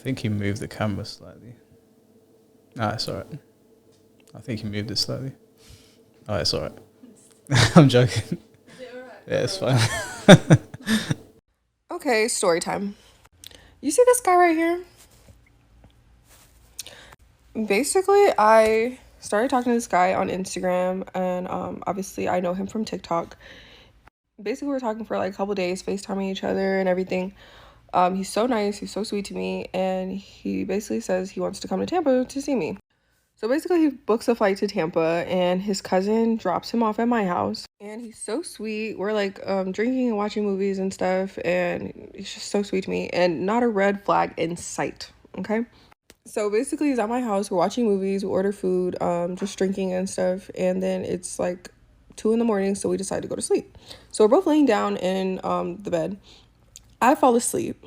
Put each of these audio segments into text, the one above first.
think he moved the camera slightly. Nah, it's alright. I think he moved it slightly. Oh, it's alright. I'm joking. Is it alright? Yeah, it's fine. Okay, story time. You see this guy right here? Basically, I started talking to this guy on Instagram, and obviously I know him from TikTok. Basically, we were talking for like a couple days, FaceTiming each other and everything. He's so nice, he's so sweet to me, and he basically says he wants to come to Tampa to see me. So basically, he books a flight to Tampa, and his cousin drops him off at my house. And he's so sweet. We're like drinking and watching movies and stuff, and he's just so sweet to me, and not a red flag in sight. Okay. So basically, he's at my house. We're watching movies. We order food, just drinking and stuff. And then it's like 2 a.m, so we decide to go to sleep. So we're both laying down in the bed. I fall asleep,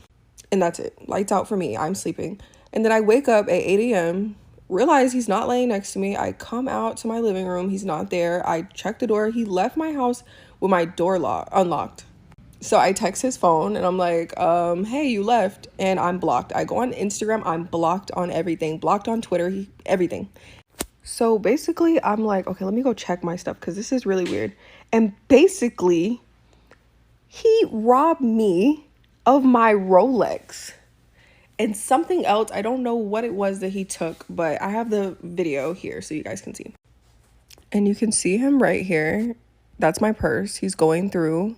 and that's it. Lights out for me. I'm sleeping. And then I wake up at 8 a.m., realize he's not laying next to me. I come out to my living room. He's not there. I check the door. He left my house with my door unlocked. So I text his phone and I'm like, hey, you left, and I'm blocked. I go on Instagram, I'm blocked on everything, blocked on Twitter, everything. So basically, I'm like, okay, let me go check my stuff because this is really weird. And basically, he robbed me of my Rolex and something else. I don't know what it was that he took, but I have the video here so you guys can see. And you can see him right here. That's my purse. He's going through.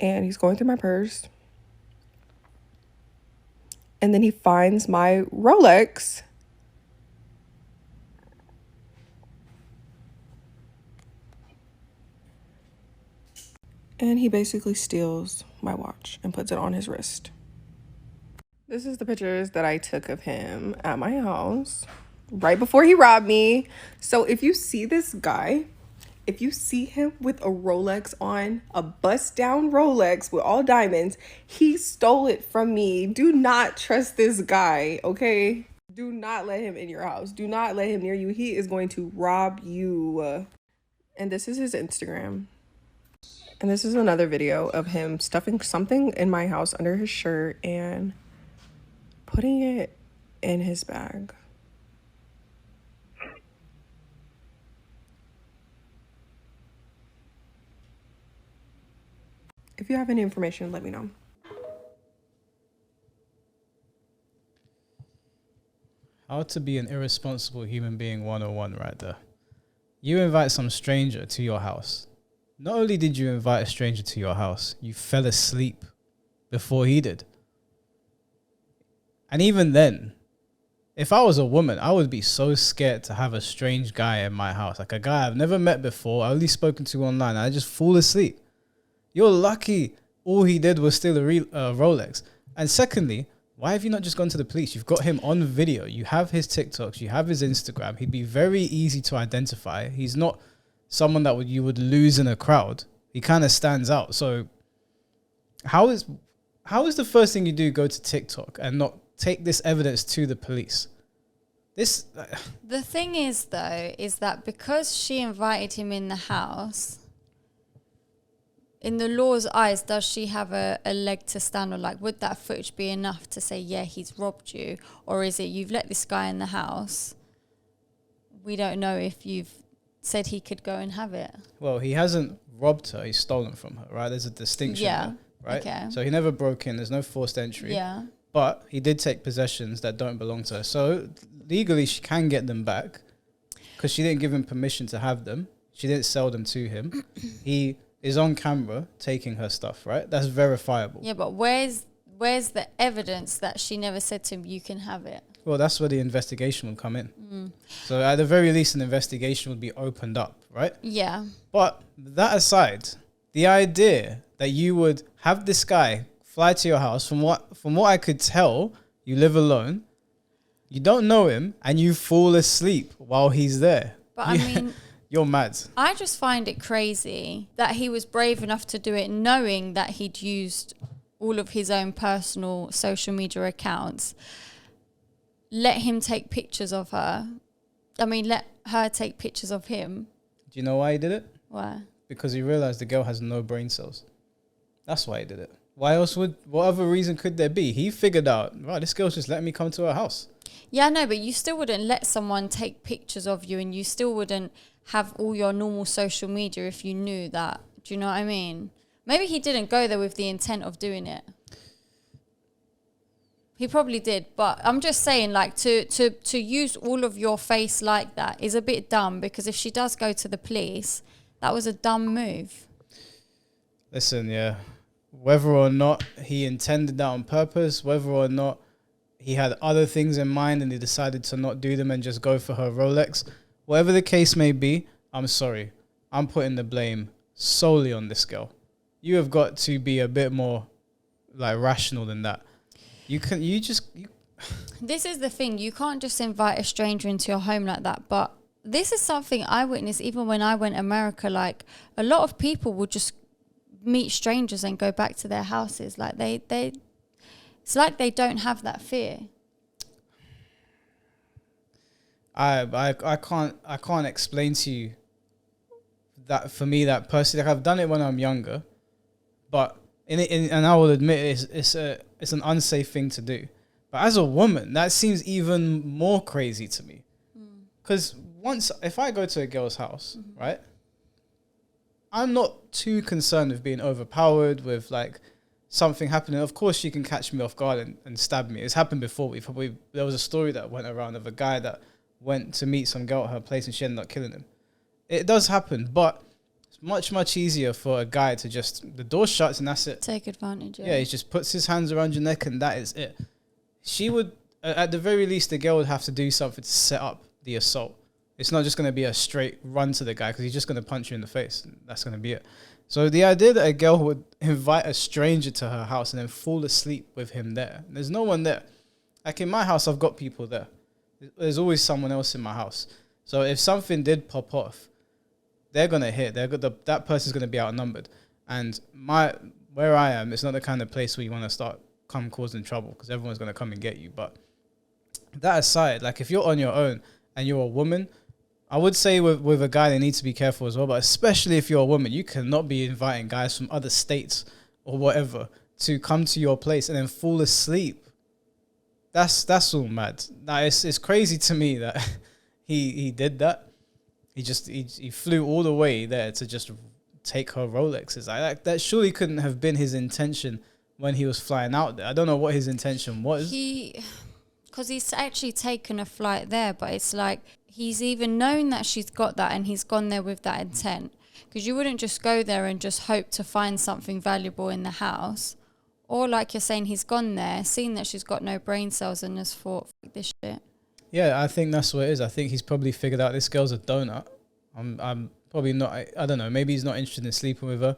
And he's going through my purse. And then he finds my Rolex. And he basically steals my watch and puts it on his wrist. This is the pictures that I took of him at my house right before he robbed me. So if you see this guy, if you see him with a Rolex on, a bust down Rolex with all diamonds, he stole it from me. Do not trust this guy, okay? Do not let him in your house. Do not let him near you. He is going to rob you. And this is his Instagram. And this is another video of him stuffing something in my house under his shirt and putting it in his bag. If you have any information, let me know. How to be an irresponsible human being 101 right there. You invite some stranger to your house. Not only did you invite a stranger to your house, you fell asleep before he did. And even then, if I was a woman, I would be so scared to have a strange guy in my house. Like a guy I've never met before, I only spoken to online. I just fall asleep. You're lucky all he did was steal a Rolex. And secondly, why have you not just gone to the police? You've got him on video. You have his TikToks. You have his Instagram. He'd be very easy to identify. He's not someone that you would lose in a crowd. He kind of stands out. So how is the first thing you do go to TikTok and not take this evidence to the police? The thing is, though, is that because she invited him in the house, in the law's eyes, does she have a leg to stand on? Like, would that footage be enough to say, yeah, he's robbed you? Or is it you've let this guy in the house? We don't know if you've said he could go and have it. Well, he hasn't robbed her. He's stolen from her, right? There's a distinction there, right? Okay. So he never broke in. There's no forced entry. Yeah. But he did take possessions that don't belong to her. So legally, she can get them back because she didn't give him permission to have them. She didn't sell them to him. He is on camera taking her stuff, right? That's verifiable. Yeah, but where's the evidence that she never said to him, you can have it? Well, that's where the investigation will come in. So at the very least, an investigation would be opened up, right? Yeah. But that aside, the idea that you would have this guy fly to your house, from what I could tell, you live alone, you don't know him, and you fall asleep while he's there. But I mean, you're mad. I just find it crazy that he was brave enough to do it knowing that he'd used all of his own personal social media accounts. Let him take pictures of her. I mean, let her take pictures of him. Do you know why he did it? Why? Because he realized the girl has no brain cells. That's why he did it. Why else what other reason could there be? He figured out, right, this girl's just letting me come to her house. Yeah, no, but you still wouldn't let someone take pictures of you, and you still wouldn't have all your normal social media if you knew that. Do you know what I mean? Maybe he didn't go there with the intent of doing it. He probably did, but I'm just saying, like, to use all of your face like that is a bit dumb, because if she does go to the police, that was a dumb move. Listen, yeah, whether or not he intended that on purpose, whether or not he had other things in mind and he decided to not do them and just go for her Rolex, whatever the case may be, I'm sorry. I'm putting the blame solely on this girl. You have got to be a bit more like rational than that. This is the thing. You can't just invite a stranger into your home like that. But this is something I witnessed even when I went to America. Like, a lot of people would just meet strangers and go back to their houses. Like, it's like they don't have that fear. I can't explain to you that. For me, that personally, like, I've done it when I'm younger, but and I will admit it's an unsafe thing to do. But as a woman, that seems even more crazy to me. Because if I go to a girl's house, right, I'm not too concerned with being overpowered, with like something happening. Of course, she can catch me off guard and stab me. It's happened before. There was a story that went around of a guy that went to meet some girl at her place and she ended up killing him. It does happen, but it's much, much easier for a guy to just, the door shuts and that's it. Take advantage of it. Yeah, he just puts his hands around your neck and that is it. She would, at the very least, the girl would have to do something to set up the assault. It's not just going to be a straight run to the guy because he's just going to punch you in the face. And that's going to be it. So the idea that a girl would invite a stranger to her house and then fall asleep with him there. There's no one there. Like in my house, I've got people there. There's always someone else in my house. So if something did pop off, they're going to hit. That person's going to be outnumbered. And where I am, it's not the kind of place where you want to start causing trouble because everyone's going to come and get you. But that aside, like if you're on your own and you're a woman, I would say with a guy, they need to be careful as well. But especially if you're a woman, you cannot be inviting guys from other states or whatever to come to your place and then fall asleep. That's all mad. Now, it's crazy to me that he did that. He flew all the way there to just take her Rolexes. That surely couldn't have been his intention when he was flying out there. I don't know what his intention was. Because he's actually taken a flight there, but it's like he's even known that she's got that and he's gone there with that intent. Because you wouldn't just go there and just hope to find something valuable in the house. Or like you're saying, he's gone there, seen that she's got no brain cells and just thought, fuck this shit. Yeah, I think that's what it is. I think he's probably figured out this girl's a donut. I'm probably not, I don't know, maybe he's not interested in sleeping with her.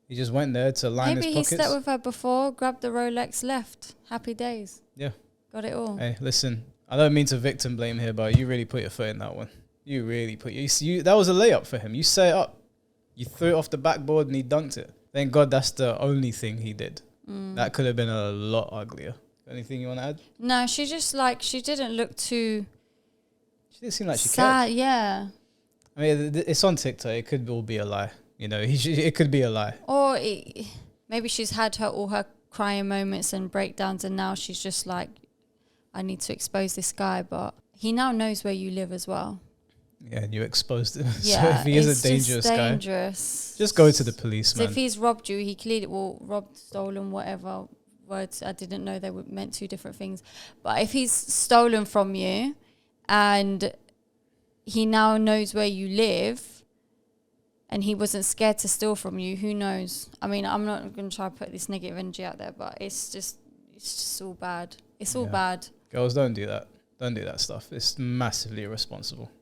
He just went there to line his pockets. Maybe he slept with her before, grabbed the Rolex, left. Happy days. Yeah. Got it all. Hey, listen, I don't mean to victim blame here, but you really put your foot in that one. You really put that was a layup for him. You set it up. You threw it off the backboard and he dunked it. Thank God that's the only thing he did. That could have been a lot uglier. Anything you want to add? No, she just she didn't look too... She didn't seem like she sad, cared. yeah. I mean, it's on TikTok. It could all be a lie. You know, it could be a lie. Or maybe she's had all her crying moments and breakdowns and now she's just like, I need to expose this guy. But he now knows where you live as well. Yeah, and you exposed him. Yeah, so if he is a dangerous guy, just go to the police, man. So if he's robbed you, he clearly robbed, stolen, whatever words. I didn't know they meant two different things. But if he's stolen from you and he now knows where you live and he wasn't scared to steal from you, who knows? I mean, I'm not going to try to put this negative energy out there, but it's just all bad. It's all bad. Girls, don't do that. Don't do that stuff. It's massively irresponsible.